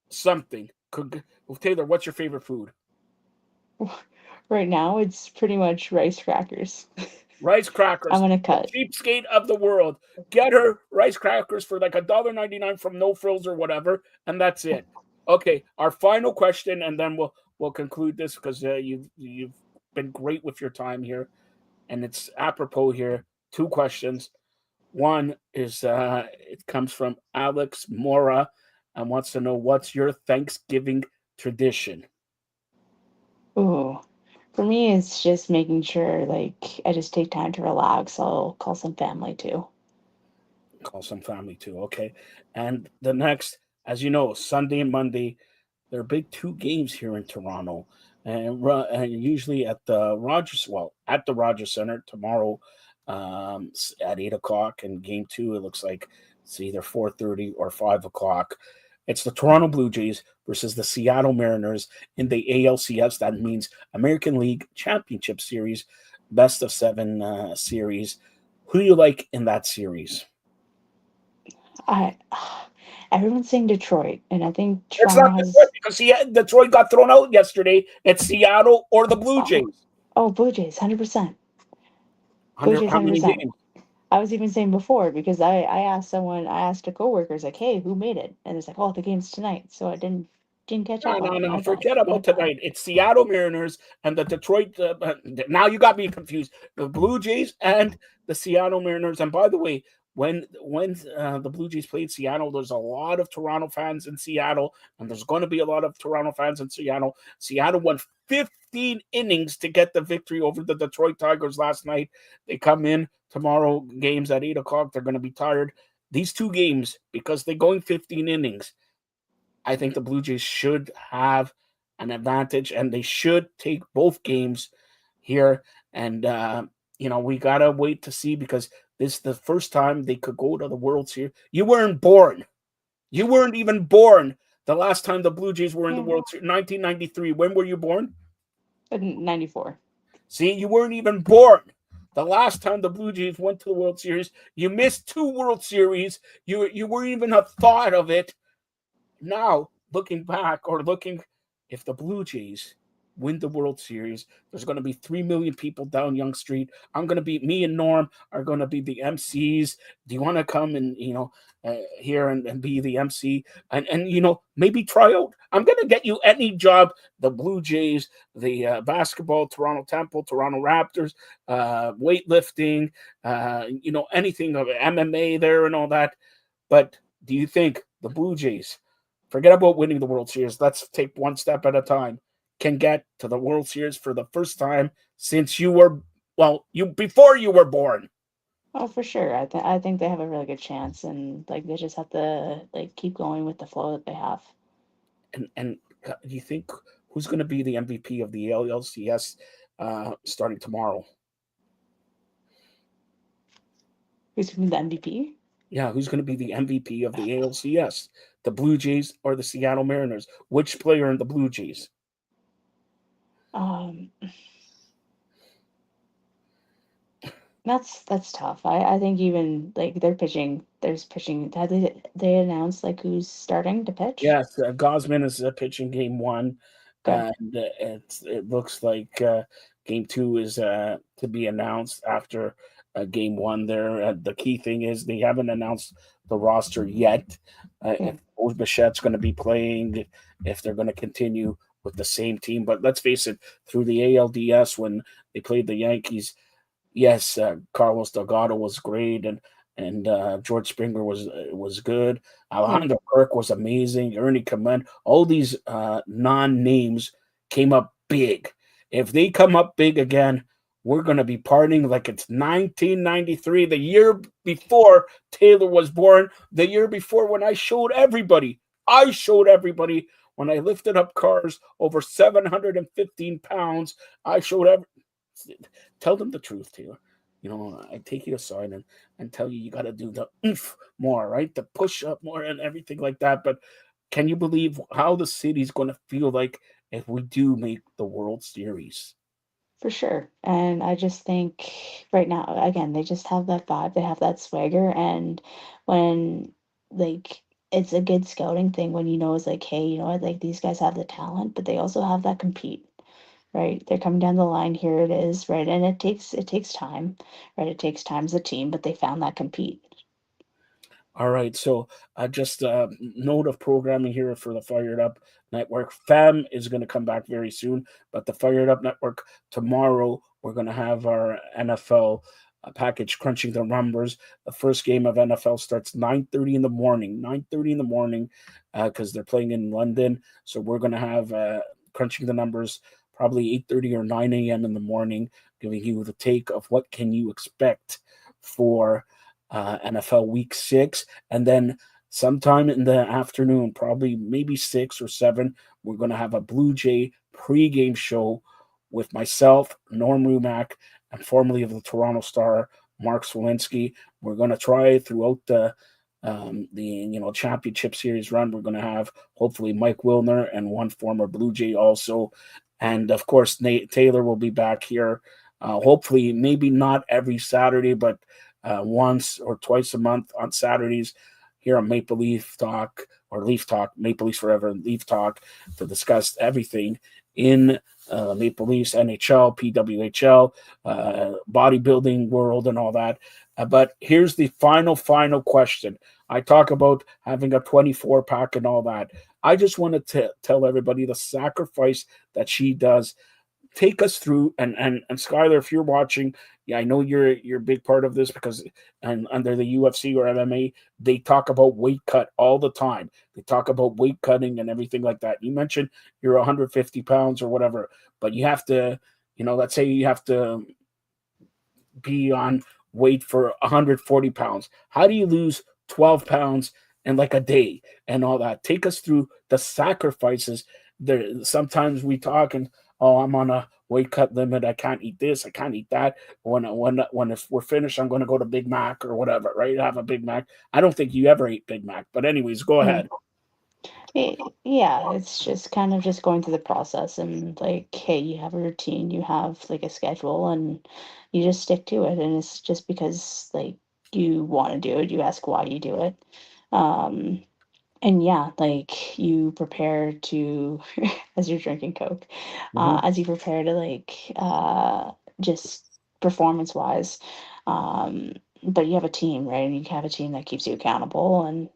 something. Taylor, what's your favorite food? Right now, it's pretty much rice crackers. Rice I'm crackers. gonna The cut. cheapskate of the world. Get her rice crackers for like $1.99 from No Frills or whatever, and that's it. Okay, our final question, and then we'll conclude this because you've been great with your time here, and it's apropos here. Two questions. One is it comes from Alex Mora and wants to know what's your Thanksgiving tradition. Ooh. For me, it's just making sure like I just take time to relax. I'll call some family too. Call some family too, okay? And the next, as you know, Sunday and Monday, there are big two games here in Toronto, and usually at the Rogers Center tomorrow at 8 o'clock. And game two, it looks like it's either 4:30 or 5 o'clock. It's the Toronto Blue Jays versus the Seattle Mariners in the ALCS. That means American League Championship Series, best of seven series. Who do you like in that series? I Everyone's saying Detroit, and I think It's Toronto not Detroit has. because Detroit got thrown out yesterday. It's Seattle or the Blue Oh, Jays. oh, Blue Jays, 100%. Blue Under Jays, how many 100%. games? I was even saying before because I asked a coworker, I was like, hey, who made it? And it's like, oh, the game's tonight. So I didn't catch No, up on no, it. no. My bad. Forget My about bad. tonight. It's Seattle Mariners and the Detroit. Now you got me confused. The Blue Jays and the Seattle Mariners. And by the way, when the Blue Jays played Seattle, there's a lot of Toronto fans in Seattle, and there's going to be a lot of Toronto fans in Seattle. Seattle won 15 innings to get the victory over the Detroit Tigers last night. They come in tomorrow games at 8 o'clock. They're going to be tired. These two games, because they're going 15 innings, I think the Blue Jays should have an advantage, and they should take both games here. And we gotta wait to see because this is the first time they could go to the World Series. You weren't born. You weren't even born the last time the Blue Jays were in the Yeah. World Series, 1993. When were you born? 94. See, you weren't even born. The last time the Blue Jays went to the World Series, you missed two World Series. You weren't even a thought of it. Now, looking back or looking, if the Blue Jays win the World Series, there's going to be 3 million people down Young Street. I'm going to be, me and Norm are going to be the MCs. Do you want to come and, here and be the MC and, maybe try out? I'm going to get you any job. The Blue Jays, the basketball, Toronto Temple, Toronto Raptors, weightlifting, anything of MMA there and all that. But do you think the Blue Jays, forget about winning the World Series, let's take one step at a time, can get to the World Series for the first time since you before you were born? Oh, for sure. I think they have a really good chance, and like they just have to like keep going with the flow that they have. And do you think who's going to be the MVP of the ALCS starting tomorrow? Who's gonna be the MVP? Yeah, who's going to be the MVP of the ALCS? The Blue Jays or the Seattle Mariners? Which player in the Blue Jays? Um, that's tough. I think even like they're pitching. There's pitching. Have they announced like who's starting to pitch? Yes, Gosman is pitching game one, Okay. and it looks like game two is to be announced after game one. There, the key thing is they haven't announced the roster yet. If Okay. Bichette's going to be playing, if they're going to continue with the same team. But let's face it, through the ALDS when they played the Yankees, yes, Carlos Delgado was great, and George Springer was good. Yeah. Alejandro Kirk was amazing. Ernie Clement, all these non names came up big. If they come up big again, we're going to be partying like it's 1993, the year before Taylor was born, the year before when I showed everybody. I showed everybody when I lifted up cars over 715 pounds. I showed every, tell them the truth, Taylor. I take you aside and tell you got to do the oomph more, right? The push up more and everything like that. But can you believe how the city's going to feel like if we do make the World Series? For sure. And I just think right now, again, they just have that vibe, they have that swagger, and when like it's a good scouting thing when you know it's like, hey, you know what, like these guys have the talent, but they also have that compete, right? They're coming down the line, here it is, right? And it takes time, right? It takes time as a team, but they found that compete. All right, so just note of programming here for the Fired Up Network. Fam is going to come back very soon, but the Fired Up Network tomorrow we're going to have our NFL package crunching the numbers. The first game of NFL starts 9:30 in the morning. 9:30 in the morning, because they're playing in London. So we're going to have crunching the numbers probably 8:30 or 9 a.m. in the morning, giving you the take of what can you expect for NFL Week 6, and then sometime in the afternoon, probably maybe 6 or 7, we're going to have a Blue Jay pregame show with myself, Norm Rumack, and formerly of the Toronto Star, Mark Swalinsky. We're going to try throughout the championship series run. We're going to have hopefully Mike Wilner and one former Blue Jay also, and of course Nate Taylor will be back here. Hopefully, maybe not every Saturday, but once or twice a month on Saturdays here on Maple Leaf Talk or Leaf Talk, Maple Leafs Forever, Leaf Talk to discuss everything in Maple Leafs, NHL, PWHL, bodybuilding world, and all that. But here's the final question. I talk about having a 24 pack and all that. I just wanted to tell everybody the sacrifice that she does. Take us through, and Skylar, if you're watching, yeah, I know you're a big part of this because and under the UFC or MMA, they talk about weight cut all the time. They talk about weight cutting and everything like that. You mentioned you're 150 pounds or whatever, but you have to, let's say you have to be on weight for 140 pounds. How do you lose 12 pounds in like a day and all that? Take us through the sacrifices. There sometimes we talk and, oh, I'm on a weight cut limit. I can't eat this. I can't eat that. When if we're finished, I'm going to go to Big Mac or whatever. Right? Have a Big Mac. I don't think you ever ate Big Mac, but anyways, go Mhm. ahead. Yeah, it's just kind of just going through the process and like, hey, you have a routine, you have like a schedule, and you just stick to it. And it's just because like you want to do it, you ask why you do it. Um, and yeah, like you prepare to, as you're drinking Coke, Mhm. as you prepare to like, just performance wise. Um, but you have a team, right? And you have a team that keeps you accountable and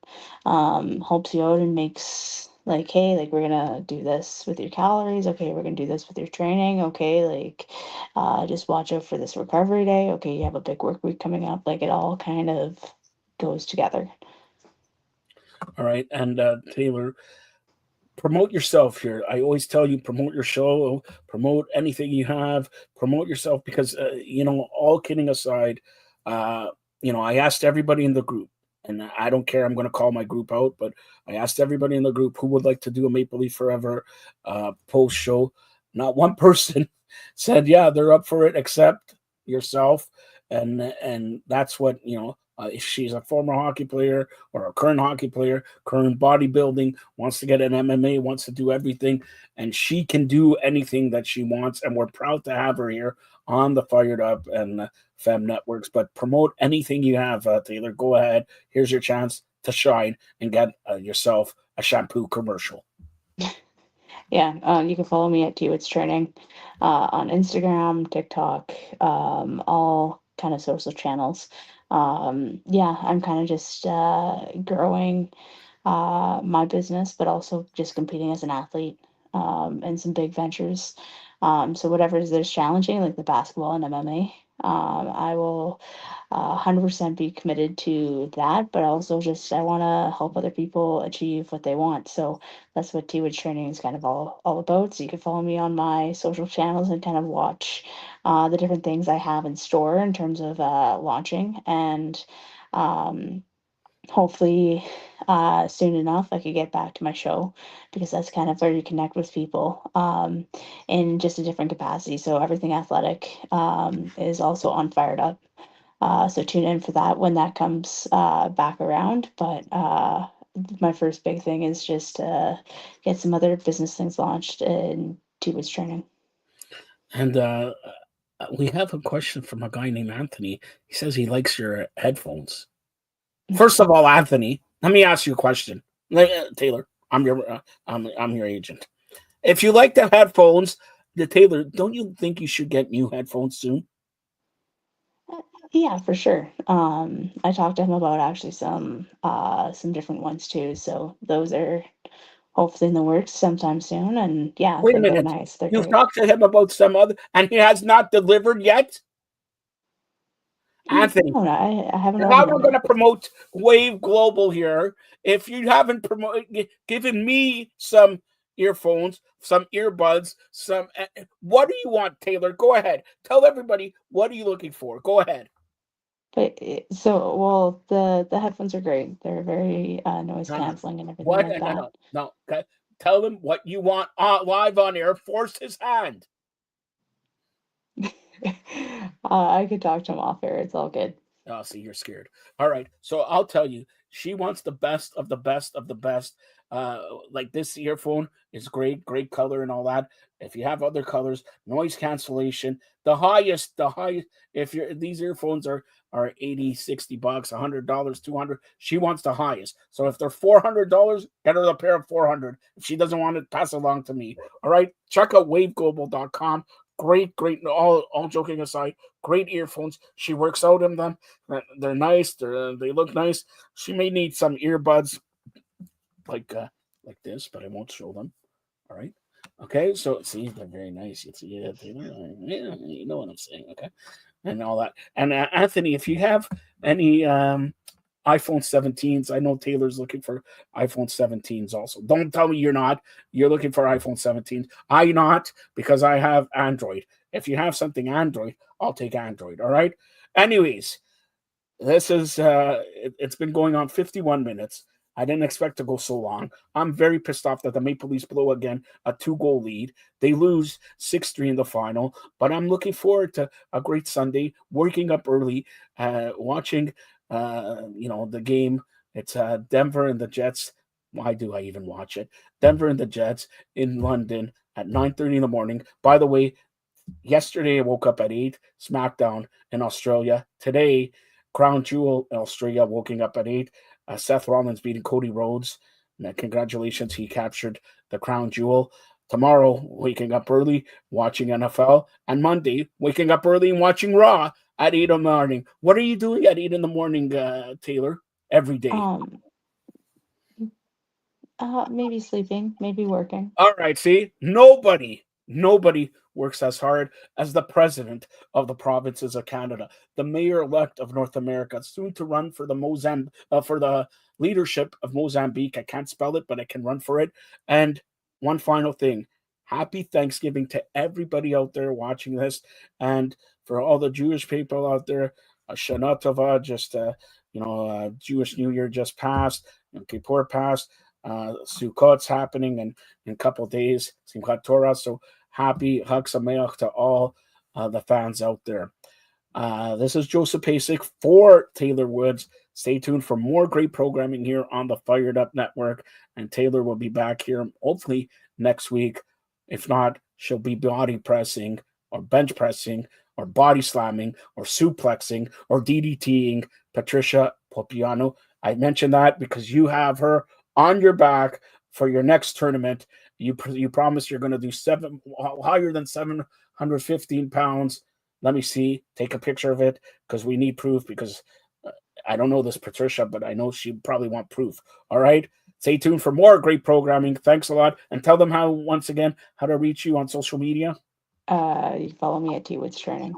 helps you out and makes like, hey, like we're gonna do this with your calories. Okay, we're gonna do this with your training. Okay, like just watch out for this recovery day. Okay, you have a big work week coming up. Like it all kind of goes together. All right, and Taylor, promote yourself here. I always tell you promote your show, promote anything you have, promote yourself because all kidding aside, uh, I asked everybody in the group, and I don't care. I'm going to call my group out, but I asked everybody in the group who would like to do a Maple Leaf Forever post show. Not one person said yeah they're up for it except yourself, and that's what if she's a former hockey player or a current hockey player, current bodybuilding, wants to get an MMA, wants to do everything, and she can do anything that she wants. And we're proud to have her here on the Fired Up and Fem Networks. But promote anything you have, Taylor. Go ahead. Here's your chance to shine and get yourself a shampoo commercial. Yeah, you can follow me at T It's Training on Instagram, TikTok, all kind of social channels. Yeah, I'm kind of just growing my business, but also just competing as an athlete in some big ventures. So whatever is there's challenging, like the basketball and MMA, I will 100% be committed to that. But also just I want to help other people achieve what they want. So that's what T-Woods Training is kind of all about. So you can follow me on my social channels and kind of watch the different things I have in store in terms of launching and. Um, hopefully soon enough I could get back to my show, because that's kind of where you connect with people in just a different capacity. So everything athletic is also on Fired Up. So tune in for that when that comes back around. But my first big thing is just get some other business things launched in 2 weeks training. And we have a question from a guy named Anthony. He says he likes your headphones. First of all, Anthony, let me ask you a question. Taylor, I'm your agent. If you like the headphones, the Taylor, don't you think you should get new headphones soon? Yeah, for sure. I talked to him about actually some different ones too. So those are hopefully in the works sometime soon. And yeah, Wait a they're minute. nice. They're You've great. talked to him about some other, and he has not delivered yet? Anthony, No, I haven't how gotten am I one going yet. to promote Wave Global here if you haven't given me some earphones, some earbuds, some? What do you want, Taylor? Go ahead. Tell everybody what are you looking for. Go ahead. But so well, the headphones are great. They're very noise Uh-huh. canceling and everything What? like No, that. no, no. Okay. Tell him what you want live on air. Force his hand. I could talk to him off air. It's all good. Oh, see, you're scared. All right. So I'll tell you, she wants the best of the best of the best. Like this earphone is great, great color and all that. If you have other colors, noise cancellation, the highest, if you're these earphones are 80, $60, $100, 200. She wants the highest. So if they're $400, get her a pair of 400. If she doesn't want it, pass it along to me. All right. Check out waveglobal.com. Great, great. All joking aside, great earphones. She works out in them. They're nice. They look nice. She may need some earbuds like uh, like this, but I won't show them. All right. Okay. So see, they're very nice. You see, yeah, you know what I'm saying. Okay, and all that. And Anthony, if you have any iPhone 17s, I know Taylor's looking for iPhone 17s also. Don't tell me you're not. You're looking for iPhone 17s. I not because I have Android. If you have something Android, I'll take Android. All right. Anyways, this is it's been going on 51 minutes. I didn't expect to go so long. I'm very pissed off that the Maple Leafs blow again a 2-goal lead. They lose 6-3 in the final, but I'm looking forward to a great Sunday, waking up early, watching the game. It's Denver and the Jets. Why do I even watch it? Denver and the Jets in London at 9:30 in the morning. By the way, yesterday I woke up at 8, SmackDown in Australia. Today, Crown Jewel in Australia, waking up at 8. Seth Rollins beating Cody Rhodes. Congratulations, he captured the Crown Jewel. Tomorrow, waking up early, watching NFL. And Monday, waking up early and watching Raw at 8 in the morning. What are you doing at 8 in the morning, Taylor? Every day. Um, maybe sleeping, maybe working. All right, see, nobody works as hard as the president of the provinces of Canada, the mayor elect of North America, soon to run for for the leadership of Mozambique. I can't spell it, but I can run for it. And one final thing: Happy Thanksgiving to everybody out there watching this, and for all the Jewish people out there. Shana Tova, just Jewish New Year just passed, and Kippur passed. Sukkot's happening in a couple of days. Simchat Torah. So happy Chag Sameach to all the fans out there. This is Joseph Pasek for Taylor Woods. Stay tuned for more great programming here on the Fired Up Network. And Taylor will be back here hopefully next week. If not, she'll be body pressing or bench pressing or body slamming or suplexing or DDTing Patricia Popiano. I mentioned that because you have her on your back for your next tournament. You promise you're going to do higher than 715 pounds. Let me see. Take a picture of it because we need proof. Because I don't know this Patricia, but I know she probably want proof. All right. Stay tuned for more great programming. Thanks a lot, and tell them once again how to reach you on social media. You follow me at T Woods Training.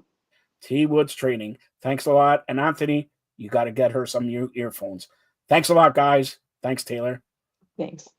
T Woods Training. Thanks a lot, and Anthony, you got to get her some new earphones. Thanks a lot, guys. Thanks, Taylor. Thanks.